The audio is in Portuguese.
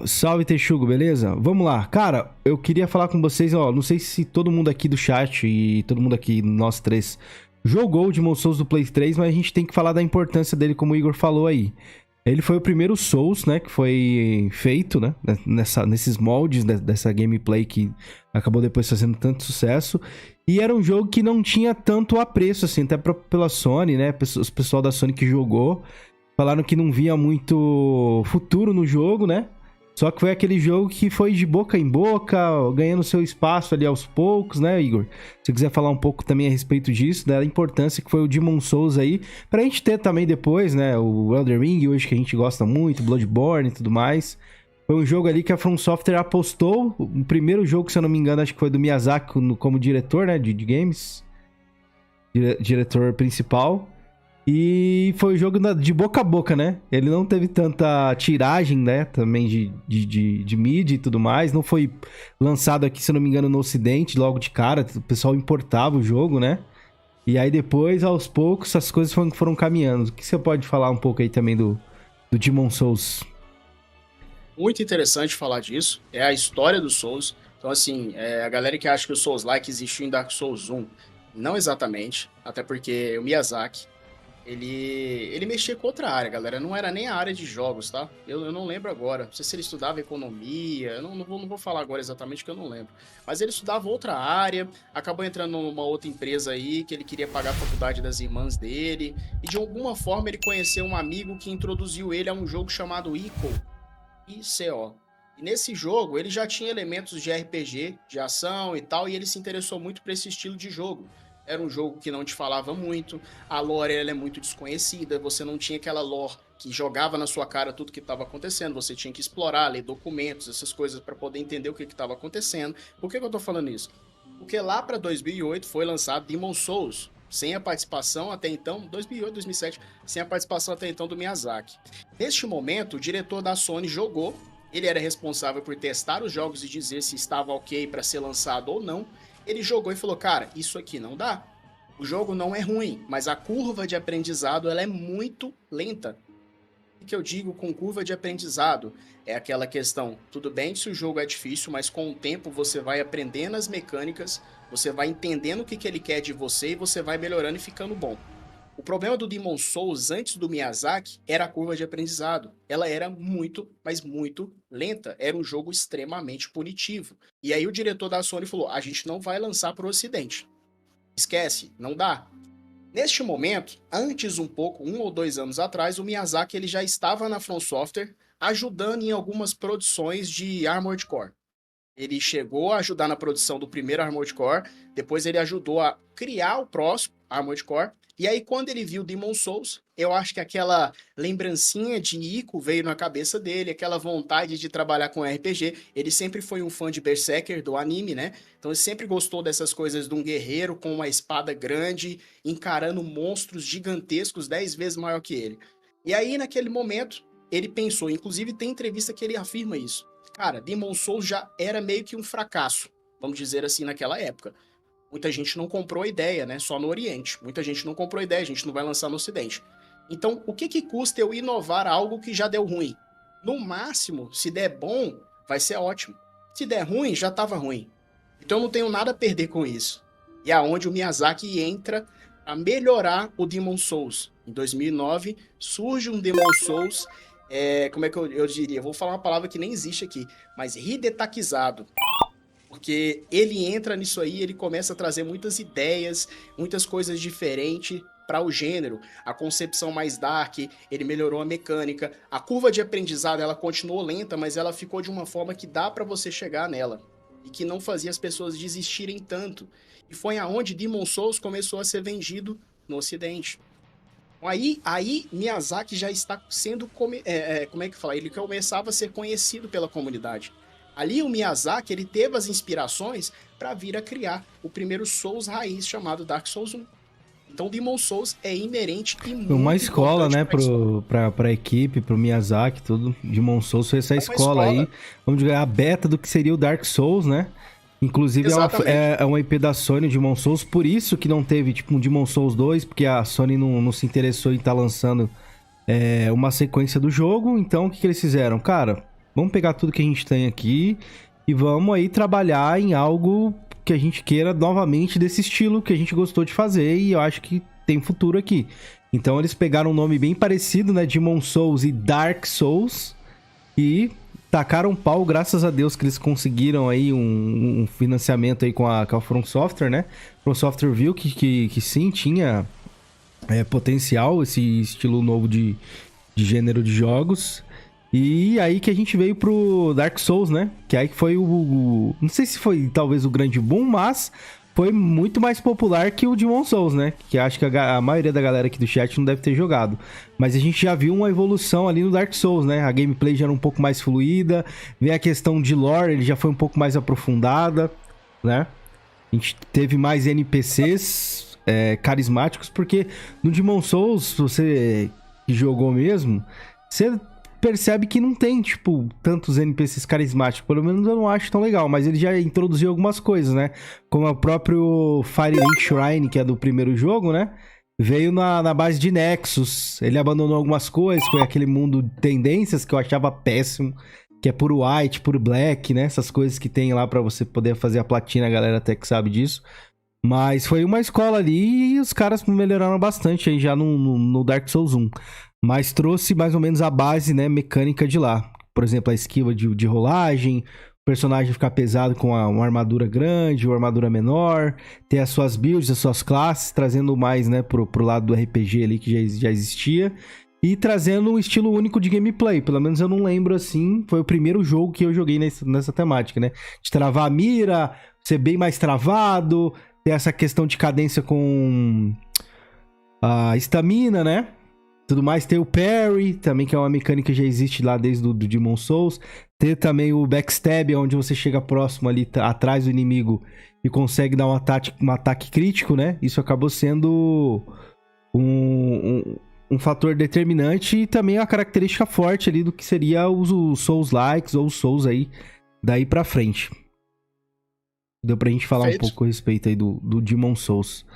Salve, Texugo, beleza? Vamos lá. Cara, eu queria falar com vocês, ó, não sei se todo mundo aqui do chat e todo mundo aqui, nós três, jogou o Demon's Souls do Play 3, mas a gente tem que falar da importância dele, como o Igor falou aí. Ele foi o primeiro Souls, né, que foi feito, né, nesses moldes dessa gameplay que acabou depois fazendo tanto sucesso. E era um jogo que não tinha tanto apreço, assim, até pela Sony, né, os pessoal da Sony que jogou falaram que não via muito futuro no jogo, né. Só que foi aquele jogo que foi de boca em boca, ganhando seu espaço ali aos poucos, né, Igor? Se você quiser falar um pouco também a respeito disso, da importância que foi o Demon's Souls aí, pra gente ter também depois, né, o Elden Ring, hoje que a gente gosta muito, Bloodborne e tudo mais. Foi um jogo ali que a From Software apostou, o primeiro jogo, se eu não me engano, acho que foi do Miyazaki como diretor, né, de games, diretor principal. E foi um jogo de boca a boca, né? Ele não teve tanta tiragem, né? Também de mídia e tudo mais. Não foi lançado aqui, se eu não me engano, no Ocidente, logo de cara. O pessoal importava o jogo, né? E aí depois, aos poucos, as coisas foram caminhando. O que você pode falar um pouco aí também do Demon's Souls? Muito interessante falar disso. É a história do Souls. Então, assim, a galera que acha que o Souls-like existiu em Dark Souls 1, não exatamente. Até porque o Miyazaki, ele mexia com outra área, galera. Não era nem a área de jogos, tá? Eu não lembro agora. Não sei se ele estudava economia. Eu não vou falar agora exatamente que eu não lembro. Mas ele estudava outra área. Acabou entrando numa outra empresa aí que ele queria pagar a faculdade das irmãs dele. E de alguma forma ele conheceu um amigo que introduziu ele a um jogo chamado ICO. ICO. E nesse jogo ele já tinha elementos de RPG, de ação e tal. E ele se interessou muito por esse estilo de jogo. Era um jogo que não te falava muito, a lore ela é muito desconhecida, você não tinha aquela lore que jogava na sua cara tudo que estava acontecendo, você tinha que explorar, ler documentos, essas coisas para poder entender o que estava acontecendo. Por que eu tô falando isso? Porque lá para 2008 foi lançado Demon's Souls, sem a participação até então, 2008, 2007, sem a participação até então do Miyazaki. Neste momento, o diretor da Sony jogou, ele era responsável por testar os jogos e dizer se estava ok para ser lançado ou não. Ele jogou e falou, cara, isso aqui não dá. O jogo não é ruim, mas a curva de aprendizado ela é muito lenta. O que eu digo com curva de aprendizado? É aquela questão, tudo bem se o jogo é difícil, mas com o tempo você vai aprendendo as mecânicas, você vai entendendo o que ele quer de você e você vai melhorando e ficando bom. O problema do Demon's Souls antes do Miyazaki era a curva de aprendizado. Ela era muito, mas muito lenta. Era um jogo extremamente punitivo. E aí o diretor da Sony falou, a gente não vai lançar para o Ocidente. Esquece, não dá. Neste momento, antes um pouco, 1 ou 2 anos atrás, o Miyazaki ele já estava na From Software ajudando em algumas produções de Armored Core. Ele chegou a ajudar na produção do primeiro Armored Core, depois ele ajudou a criar o próximo Armored Core, e aí quando ele viu Demon's Souls, eu acho que aquela lembrancinha de Ico veio na cabeça dele, aquela vontade de trabalhar com RPG, ele sempre foi um fã de Berserker, do anime, né? Então ele sempre gostou dessas coisas de um guerreiro com uma espada grande, encarando monstros gigantescos 10 vezes maior que ele. E aí naquele momento, ele pensou, inclusive tem entrevista que ele afirma isso, cara, Demon's Souls já era meio que um fracasso, vamos dizer assim, naquela época. Muita gente não comprou a ideia, né? Só no Oriente. Muita gente não comprou a ideia, a gente não vai lançar no Ocidente. Então, o que custa eu inovar algo que já deu ruim? No máximo, se der bom, vai ser ótimo. Se der ruim, já estava ruim. Então, eu não tenho nada a perder com isso. E é onde o Miyazaki entra a melhorar o Demon's Souls. Em 2009, surge um Demon's Souls, como é que eu diria? Eu vou falar uma palavra que nem existe aqui, mas hidetakizado. Porque ele entra nisso aí, ele começa a trazer muitas ideias, muitas coisas diferentes para o gênero. A concepção mais dark, ele melhorou a mecânica. A curva de aprendizado, ela continuou lenta, mas ela ficou de uma forma que dá para você chegar nela. E que não fazia as pessoas desistirem tanto. E foi aonde Demon's Souls começou a ser vendido no Ocidente. Aí Miyazaki já está sendo, como é que fala? Ele começava a ser conhecido pela comunidade. Ali o Miyazaki, ele teve as inspirações para vir a criar o primeiro Souls raiz chamado Dark Souls 1. Então Demon's Souls é inerente e muito uma escola, né, pra pra equipe, pro Miyazaki, tudo. Demon's Souls foi essa escola aí. Vamos dizer, a beta do que seria o Dark Souls, né? Inclusive é uma IP da Sony, Demon's Souls, por isso que não teve, tipo, um Demon's Souls 2, porque a Sony não se interessou em estar lançando uma sequência do jogo. Então, o que eles fizeram? Cara, Vamos pegar tudo que a gente tem aqui e vamos aí trabalhar em algo que a gente queira novamente desse estilo que a gente gostou de fazer e eu acho que tem futuro aqui. Então eles pegaram um nome bem parecido, né? Demon Souls e Dark Souls e tacaram pau, graças a Deus que eles conseguiram aí um financiamento aí com a From Software, né? From Software viu que sim, tinha potencial esse estilo novo de gênero de jogos. E aí que a gente veio pro Dark Souls, né? Que aí foi não sei se foi talvez o grande boom, mas foi muito mais popular que o Demon Souls, né? Que acho que a maioria da galera aqui do chat não deve ter jogado. Mas a gente já viu uma evolução ali no Dark Souls, né? A gameplay já era um pouco mais fluida. Vem a questão de lore, ele já foi um pouco mais aprofundada, né? A gente teve mais NPCs carismáticos, porque no Demon Souls, se você jogou mesmo, você percebe que não tem, tipo, tantos NPCs carismáticos. Pelo menos eu não acho tão legal, mas ele já introduziu algumas coisas, né? Como o próprio Firelink Shrine, que é do primeiro jogo, né? Veio na base de Nexus. Ele abandonou algumas coisas, foi aquele mundo de tendências que eu achava péssimo, que é puro white, puro black, né? Essas coisas que tem lá pra você poder fazer a platina, a galera até que sabe disso. Mas foi uma escola ali e os caras melhoraram bastante aí já no Dark Souls 1. Mas trouxe mais ou menos a base, né, mecânica de lá. Por exemplo, a esquiva de rolagem, o personagem ficar pesado com uma armadura grande, uma armadura menor, ter as suas builds, as suas classes, trazendo mais, né, pro lado do RPG ali que já existia. E trazendo um estilo único de gameplay. Pelo menos eu não lembro assim. Foi o primeiro jogo que eu joguei nessa temática, né? De travar a mira, ser bem mais travado, ter essa questão de cadência com a estamina, né? Tudo mais, ter o parry, também que é uma mecânica que já existe lá desde do Demon Souls. Ter também o backstab, onde você chega próximo ali, atrás do inimigo e consegue dar um ataque crítico, né? Isso acabou sendo um fator determinante e também uma característica forte ali do que seria os Souls-likes ou os Souls aí, daí pra frente. Deu pra gente falar um pouco a respeito aí do Demon Souls.